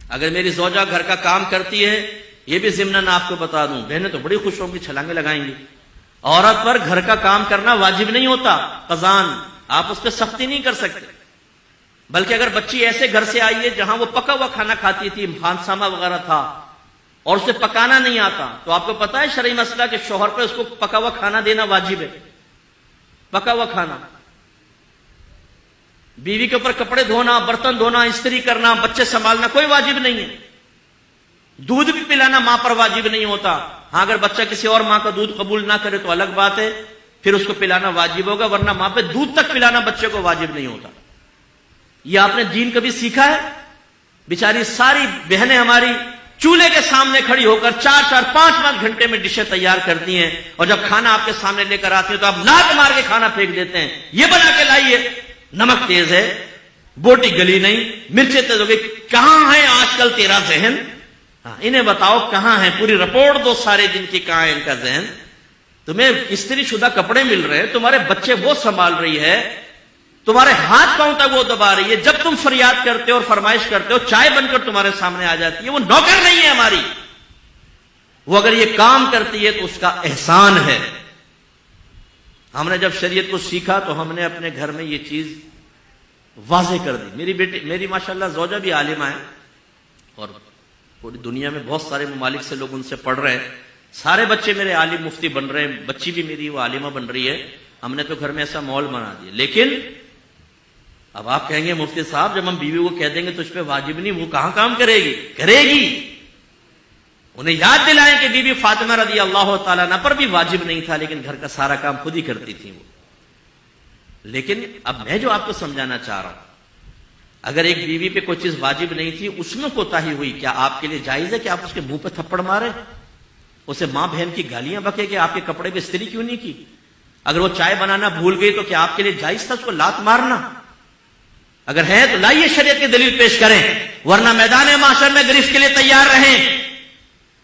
اگر میری زوجہ گھر کا کام کرتی ہے، یہ بھی ضمناً آپ کو بتا دوں، بہنیں تو بڑی خوش ہوں گی، چھلانگیں لگائیں گی، عورت پر گھر کا کام کرنا واجب نہیں ہوتا، قضان، آپ اس پہ سختی نہیں کر سکتے، بلکہ اگر بچی ایسے گھر سے آئی ہے جہاں وہ پکا ہوا کھانا کھاتی تھی، خانسامہ وغیرہ تھا، اور اسے پکانا نہیں آتا، تو آپ کو پتا ہے شرعی مسئلہ کہ شوہر پہ اس کو پکا ہوا کھانا دینا واجب ہے، پکا ہوا کھانا۔ بیوی کے اوپر کپڑے دھونا، برتن دھونا، استری کرنا، بچے سنبھالنا کوئی واجب نہیں ہے، دودھ بھی پلانا ماں پر واجب نہیں ہوتا، ہاں اگر بچہ کسی اور ماں کا دودھ قبول نہ کرے تو الگ بات ہے، پھر اس کو پلانا واجب ہوگا، ورنہ ماں پہ دودھ تک پلانا بچے کو واجب نہیں ہوتا۔ یہ آپ نے دین کبھی سیکھا ہے؟ بیچاری ساری بہنیں ہماری چولہے کے سامنے کھڑی ہو کر 4-4 5-5 گھنٹے میں ڈشیں تیار کرتی ہیں، اور جب کھانا آپ کے سامنے لے کر آتی ہیں تو آپ لات مار کے کھانا پھینک دیتے ہیں، یہ بنا کے لائیے، نمک تیز ہے، بوٹی گلی نہیں، مرچیں تیز ہو گئی، کہاں ہے آج کل تیرا ذہن؟ انہیں بتاؤ کہاں ہے، پوری رپورٹ دو سارے دن کی، کہاں ہے ان کا ذہن؟ تمہیں استری شدہ کپڑے مل رہے ہیں، تمہارے بچے وہ سنبھال رہی ہے، تمہارے ہاتھ پاؤں تک وہ دبا رہی ہے، جب تم فریاد کرتے ہو اور فرمائش کرتے ہو چائے بن کر تمہارے سامنے آ جاتی ہے، وہ نوکر نہیں ہے ہماری، وہ اگر یہ کام کرتی ہے تو اس کا احسان ہے۔ ہم نے جب شریعت کو سیکھا تو ہم نے اپنے گھر میں یہ چیز واضح کر دی۔ میری بیٹی، میری ماشاءاللہ زوجہ بھی عالمہ ہے، اور پوری دنیا میں بہت سارے ممالک سے لوگ ان سے پڑھ رہے ہیں، سارے بچے میرے عالم مفتی بن رہے ہیں، بچی بھی میری وہ عالمہ بن رہی ہے، ہم نے تو گھر میں ایسا ماحول بنا دیا۔ لیکن اب آپ کہیں گے مفتی صاحب جب ہم بیوی کو کہہ دیں گے تو اس پہ واجب نہیں، وہ کہاں کام کرے گی؟ کرے گی۔ انہیں یاد دلائیں کہ بی بی فاطمہ رضی اللہ تعالیٰ عنہ پر بھی واجب نہیں تھا، لیکن گھر کا سارا کام خود ہی کرتی تھی وہ۔ لیکن اب میں جو آپ کو سمجھانا چاہ رہا ہوں، اگر ایک بیوی پہ کوئی چیز واجب نہیں تھی، اس میں کوتاہی ہوئی، کیا آپ کے لیے جائز ہے کہ آپ اس کے منہ پہ تھپڑ مارے، اسے ماں بہن کی گالیاں بکے کہ آپ کے کپڑے پہ استری کیوں نہیں کی؟ اگر وہ چائے بنانا بھول گئی تو کیا آپ کے لیے جائز تھا اس کو لات مارنا؟ اگر ہے تو لائیے شریعت کی دلیل پیش کریں، ورنہ میدان محشر میں گرفت کے لیے تیار رہیں۔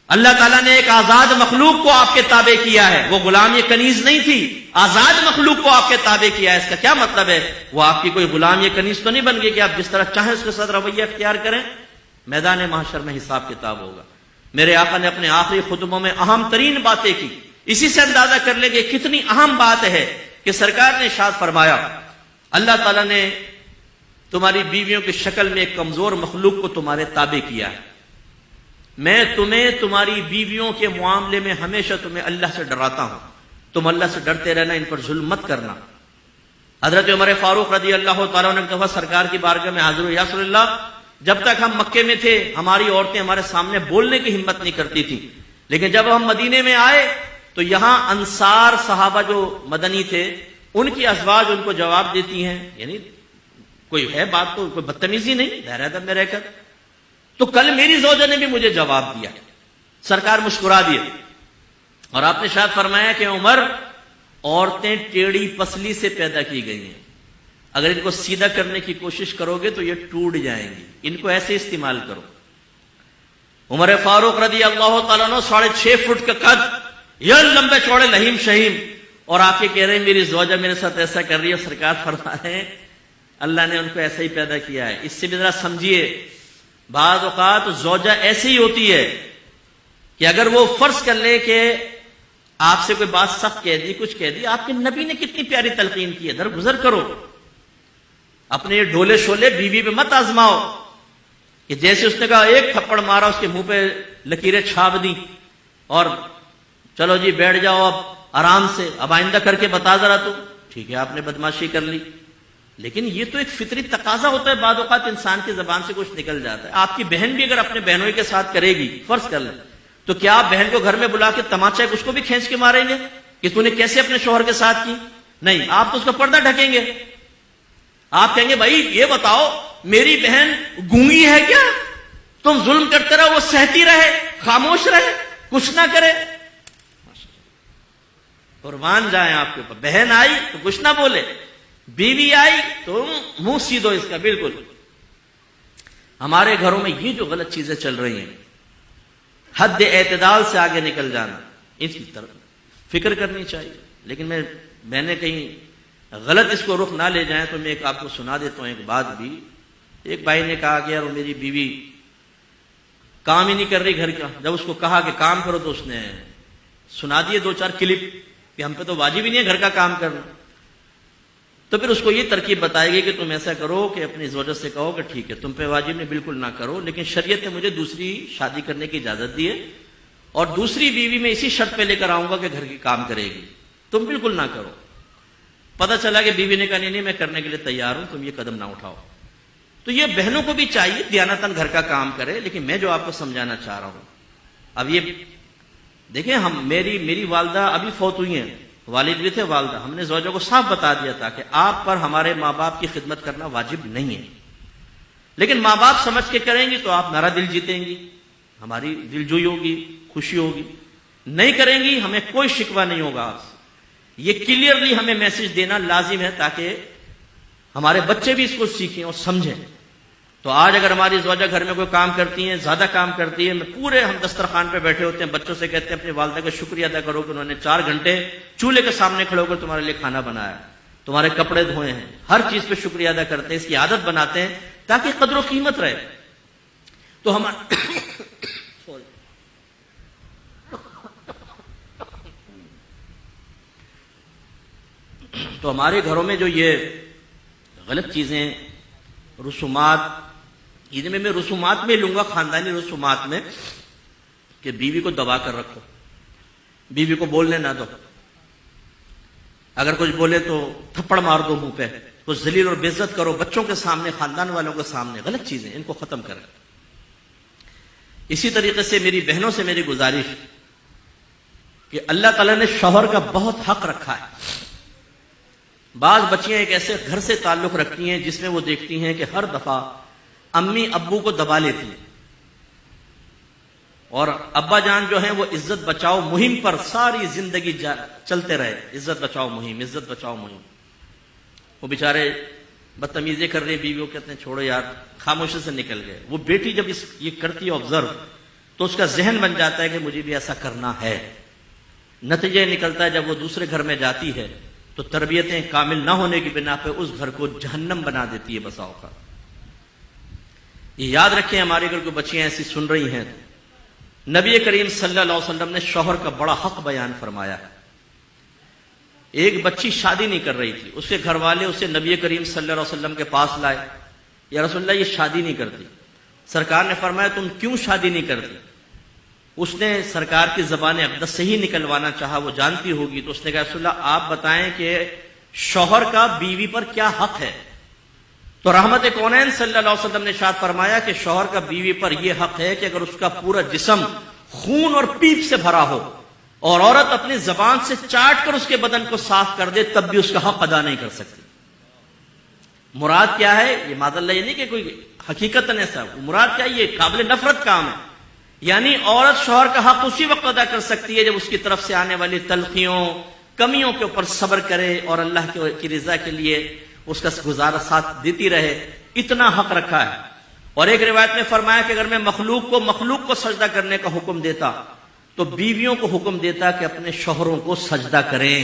اللہ تعالیٰ نے ایک آزاد مخلوق کو آپ کے تابع کیا ہے، وہ غلام یہ کنیز نہیں تھی، آزاد مخلوق کو آپ کے تابع کیا ہے۔ اس کا کیا مطلب ہے؟ وہ آپ کی کوئی غلام یہ کنیز تو نہیں بن گئی کہ آپ جس طرح چاہیں اس کے ساتھ رویہ اختیار کریں۔ میدان محشر میں حساب کتاب ہوگا۔ میرے آقا نے اپنے آخری خطبوں میں اہم ترین باتیں کی، اسی سے اندازہ کر لیں کہ کتنی اہم بات ہے کہ سرکار نے ارشاد فرمایا، اللہ تعالیٰ نے تمہاری بیویوں کی شکل میں ایک کمزور مخلوق کو تمہارے تابع کیا ہے، میں تمہیں تمہاری بیویوں کے معاملے میں ہمیشہ تمہیں اللہ سے ڈراتا ہوں، تم اللہ سے ڈرتے رہنا، ان پر ظلم مت کرنا۔ حضرت عمر فاروق رضی اللہ تعالیٰ نے کہا سرکار کی بارگاہ میں حاضر ہوئے، یا رسول اللہ جب تک ہم مکے میں تھے ہماری عورتیں ہمارے سامنے بولنے کی ہمت نہیں کرتی تھی، لیکن جب ہم مدینے میں آئے تو یہاں انصار صحابہ جو مدنی تھے ان کی ازواج ان کو جواب دیتی ہیں، یعنی کوئی ہے بات تو کوئی بدتمیزی نہیں، دائرہ ادب میں رہ کر۔ تو کل میری زوجہ نے بھی مجھے جواب دیا، سرکار مسکرا دیے، اور آپ نے شاید فرمایا کہ عمر عورتیں ٹیڑھی پسلی سے پیدا کی گئی ہیں، اگر ان کو سیدھا کرنے کی کوشش کرو گے تو یہ ٹوٹ جائیں گی، ان کو ایسے استعمال کرو۔ عمر فاروق رضی اللہ تعالیٰ عنہ 6.5 فٹ کا قد، یہ لمبے چوڑے لہیم شہیم، اور آپ یہ کہہ رہے ہیں میری زوجہ میرے ساتھ ایسا کر رہی ہے، سرکار فرما رہے ہیں اللہ نے ان کو ایسا ہی پیدا کیا ہے۔ اس سے بھی ذرا سمجھیے، بعض اوقات زوجہ ایسی ہی ہوتی ہے کہ اگر وہ فرض کر لے کہ آپ سے کوئی بات سخت کہہ دی، کچھ کہہ دی، آپ کے نبی نے کتنی پیاری تلقین کی ہے، درگزر کرو، اپنے یہ ڈھولے شولے بیوی پہ مت آزماؤ کہ جیسے اس نے کہا ایک تھپڑ مارا اس کے منہ پہ لکیریں چھاپ دی اور چلو جی بیٹھ جاؤ اب آرام سے، اب آئندہ کر کے بتا ذرا تو ٹھیک ہے آپ نے بدماشی کر لی۔ لیکن یہ تو ایک فطری تقاضا ہوتا ہے، بعض اوقات انسان کی زبان سے کچھ نکل جاتا ہے۔ آپ کی بہن بھی اگر اپنے بہنوں کے ساتھ کرے گی، فرض کر لیں، تو کیا آپ بہن کو گھر میں بلا کے تماچا اس کو بھی کھینچ کے ماریں گے کہ تو نے کیسے اپنے شوہر کے ساتھ کی؟ نہیں، آپ تو اس کا پردہ ڈھکیں گے، آپ کہیں گے بھائی یہ بتاؤ میری بہن گونگی ہے کیا؟ تم ظلم کرتے رہو، وہ سہتی رہے، خاموش رہے، کچھ نہ کرے؟ قربان جائیں آپ کے اوپر، بہن آئی تو کچھ نہ بولے، بیوی آئی تو منہ سیدھو اس کا۔ بالکل ہمارے گھروں میں یہ جو غلط چیزیں چل رہی ہیں، حد اعتدال سے آگے نکل جانا، اس کی طرف فکر کرنی چاہیے۔ لیکن میں نے کہیں غلط اس کو رخ نہ لے جائیں تو میں ایک آپ کو سنا دیتا ہوں ایک بات بھی۔ ایک بھائی نے کہا کہ یار میری بیوی کام ہی نہیں کر رہی گھر کا. جب اس کو کہا کہ کام کرو تو اس نے سنا دیے 2-4 کلپ کہ ہم پہ تو واجب ہی نہیں ہے گھر کا کام کرنا. تو پھر اس کو یہ ترکیب بتائے گی کہ تم ایسا کرو کہ اپنی زوجہ سے کہو کہ ٹھیک ہے تم پہ واجب نہیں، بالکل نہ کرو، لیکن شریعت نے مجھے دوسری شادی کرنے کی اجازت دی ہے اور دوسری بیوی میں اسی شرط پہ لے کر آؤں گا کہ گھر کی کام کرے گی، تم بالکل نہ کرو. پتہ چلا کہ بیوی نے کہا نہیں میں کرنے کے لیے تیار ہوں، تم یہ قدم نہ اٹھاؤ. تو یہ بہنوں کو بھی چاہیے دیانتاً گھر کا کام کرے. لیکن میں جو آپ کو سمجھانا چاہ رہا ہوں، اب یہ دیکھیں، میری والدہ ابھی فوت ہوئی ہیں، والد بھی تھے، والدہ. ہم نے زوجہ کو صاف بتا دیا تھا کہ آپ پر ہمارے ماں باپ کی خدمت کرنا واجب نہیں ہے، لیکن ماں باپ سمجھ کے کریں گی تو آپ ہمارا دل جیتیں گی، ہماری دل جوئی ہوگی، خوشی ہوگی. نہیں کریں گی ہمیں کوئی شکوہ نہیں ہوگا آپ سے. یہ کلیئرلی ہمیں میسج دینا لازم ہے تاکہ ہمارے بچے بھی اس کو سیکھیں اور سمجھیں. تو آج اگر ہماری زوجہ گھر میں کوئی کام کرتی ہیں، زیادہ کام کرتی ہے، ہم دسترخوان پہ بیٹھے ہوتے ہیں، بچوں سے کہتے ہیں اپنی والدہ کا شکریہ ادا کرو کہ انہوں نے 4 گھنٹے چولہے کے سامنے کھڑے ہو کر تمہارے لیے کھانا بنایا، تمہارے کپڑے دھوئے ہیں، ہر چیز پہ شکریہ ادا کرتے ہیں، اس کی عادت بناتے ہیں تاکہ قدر و قیمت رہے. تو ہمارے گھروں میں جو یہ غلط چیزیں، رسومات، میں رسومات میں لوں گا، خاندانی رسومات میں، کہ بیوی کو دبا کر رکھو، بیوی کو بولنے نہ دو، اگر کچھ بولے تو تھپڑ مار دو منہ پہ، کچھ ذلیل اور بے عزت کرو بچوں کے سامنے، خاندان والوں کے سامنے. غلط چیزیں ان کو ختم کریں. اسی طریقے سے میری بہنوں سے میری گزارش کہ اللہ تعالیٰ نے شوہر کا بہت حق رکھا ہے. بعض بچیاں ایک ایسے گھر سے تعلق رکھتی ہیں جس میں وہ دیکھتی ہیں کہ ہر دفعہ امی ابو کو دبا لیتی ہیں، اور ابا جان جو ہیں وہ عزت بچاؤ مہم پر ساری زندگی چلتے رہے، عزت بچاؤ مہم، عزت بچاؤ مہم. وہ بیچارے بدتمیزی کر رہے ہیں، بیویوں کہتے ہیں چھوڑو یار، خاموشی سے نکل گئے. وہ بیٹی جب یہ کرتی ہے آبزرو، تو اس کا ذہن بن جاتا ہے کہ مجھے بھی ایسا کرنا ہے. نتیجہ نکلتا ہے جب وہ دوسرے گھر میں جاتی ہے تو تربیتیں کامل نہ ہونے کی بنا پہ اس گھر کو جہنم بنا دیتی ہے بسا اوقات. یہ یاد رکھیں، ہمارے گھر کو بچیاں ایسی سن رہی ہیں، نبی کریم صلی اللہ علیہ وسلم نے شوہر کا بڑا حق بیان فرمایا. ایک بچی شادی نہیں کر رہی تھی، اس کے گھر والے اسے نبی کریم صلی اللہ علیہ وسلم کے پاس لائے. یا رسول اللہ یہ شادی نہیں کرتی. سرکار نے فرمایا تم کیوں شادی نہیں کرتی؟ اس نے سرکار کی زبان اقدس سے ہی نکلوانا چاہا، وہ جانتی ہوگی. تو اس نے کہا رسول اللہ آپ بتائیں کہ شوہر کا بیوی پر کیا حق ہے؟ تو رحمت کونین صلی اللہ علیہ وسلم نے ارشاد فرمایا کہ شوہر کا بیوی پر یہ حق ہے کہ اگر اس کا پورا جسم خون اور پیپ سے بھرا ہو اور عورت اپنی زبان سے چاٹ کر اس کے بدن کو صاف کر دے تب بھی اس کا حق ادا نہیں کر سکتی. مراد کیا ہے؟ یہ معاذ اللہ یہ نہیں کہ کوئی حقیقت ایسا، مراد کیا؟ یہ قابل نفرت کام ہے. یعنی عورت شوہر کا حق اسی وقت ادا کر سکتی ہے جب اس کی طرف سے آنے والی تلخیوں، کمیوں کے اوپر صبر کرے اور اللہ کی رضا کے لیے اس کا گزارا ساتھ دیتی رہے. اتنا حق رکھا ہے. اور ایک روایت میں فرمایا کہ اگر میں مخلوق کو سجدہ کرنے کا حکم دیتا تو بیویوں کو حکم دیتا کہ اپنے شوہروں کو سجدہ کریں،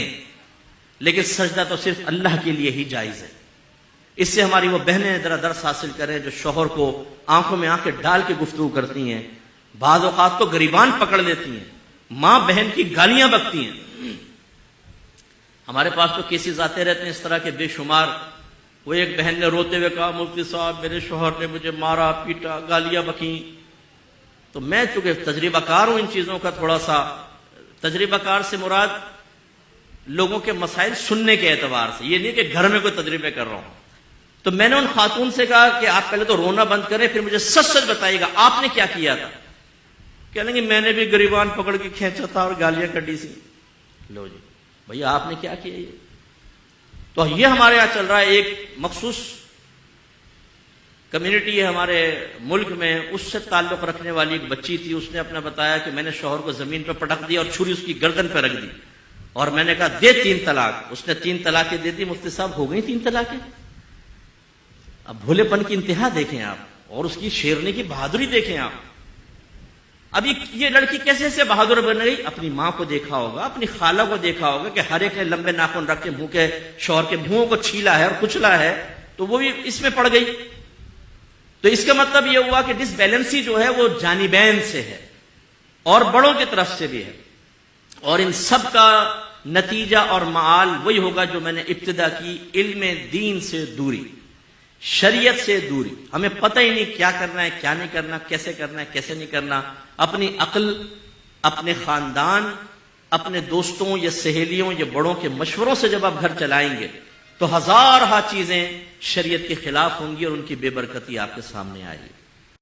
لیکن سجدہ تو صرف اللہ کے لیے ہی جائز ہے. اس سے ہماری وہ بہنیں ذرا درس حاصل کریں جو شوہر کو آنکھوں میں آنکھیں ڈال کے گفتگو کرتی ہیں، بعض اوقات تو گریبان پکڑ لیتی ہیں، ماں بہن کی گالیاں بکتی ہیں. ہمارے پاس تو کیسز آتے رہتے ہیں اس طرح کے بے شمار. وہ ایک بہن نے روتے ہوئے کہا مفتی صاحب میرے شوہر نے مجھے مارا پیٹا، گالیاں بکیں. تو میں چونکہ تجربہ کار ہوں ان چیزوں کا، تھوڑا سا تجربہ کار سے مراد لوگوں کے مسائل سننے کے اعتبار سے، یہ نہیں کہ گھر میں کوئی تجربے کر رہا ہوں. تو میں نے ان خاتون سے کہا کہ آپ پہلے تو رونا بند کریں، پھر مجھے سچ سچ بتائیے گا آپ نے کیا کیا تھا. کہنے کہ میں نے بھی گریبان پکڑ کے کھینچا تھا اور گالیاں کٹی سی. لو جی بھیا آپ نے کیا کیا؟ یہ تو یہ ہمارے یہاں چل رہا ہے. ایک مخصوص کمیونٹی ہے ہمارے ملک میں، اس سے تعلق رکھنے والی ایک بچی تھی. اس نے اپنا بتایا کہ میں نے شوہر کو زمین پہ پٹک دیا اور چھری اس کی گردن پہ رکھ دی اور میں نے کہا دے 3 طلاق. اس نے 3 طلاقیں دے دی. مفتی صاحب ہو گئی 3 طلاقیں. اب بھولے پن کی انتہا دیکھیں آپ، اور اس کی شیرنی کی بہادری دیکھیں آپ. اب یہ لڑکی کیسے سے بہادر بن گئی؟ اپنی ماں کو دیکھا ہوگا، اپنی خالہ کو دیکھا ہوگا کہ ہر ایک نے لمبے ناخن رکھ کے منہ کے شوہر کے منہوں کو چھیلا ہے اور کچلا ہے، تو وہ بھی اس میں پڑ گئی. تو اس کا مطلب یہ ہوا کہ ڈس بیلنسی جو ہے وہ جانبین سے ہے اور بڑوں کی طرف سے بھی ہے، اور ان سب کا نتیجہ اور معال وہی ہوگا جو میں نے ابتدا کی، علم دین سے دوری، شریعت سے دوری۔ ہمیں پتہ ہی نہیں کیا کرنا ہے، کیا نہیں کرنا، کیسے کرنا ہے، کیسے نہیں کرنا۔ اپنی عقل، اپنے خاندان، اپنے دوستوں یا سہیلیوں یا بڑوں کے مشوروں سے جب آپ گھر چلائیں گے تو ہزارہ چیزیں شریعت کے خلاف ہوں گی اور ان کی بے برکتی آپ کے سامنے آئے گی۔